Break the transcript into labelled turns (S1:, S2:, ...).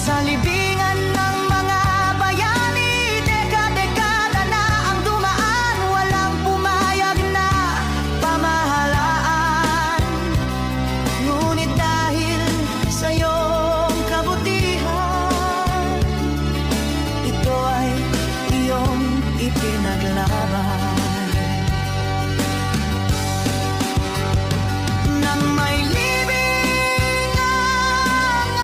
S1: Sa libingan ng mga bayani, dekada-dekada na ang dumaan, walang pumayag na pamahalaan. Ngunit dahil sa iyong kabutihan, ito ay iyong ipinaglaban.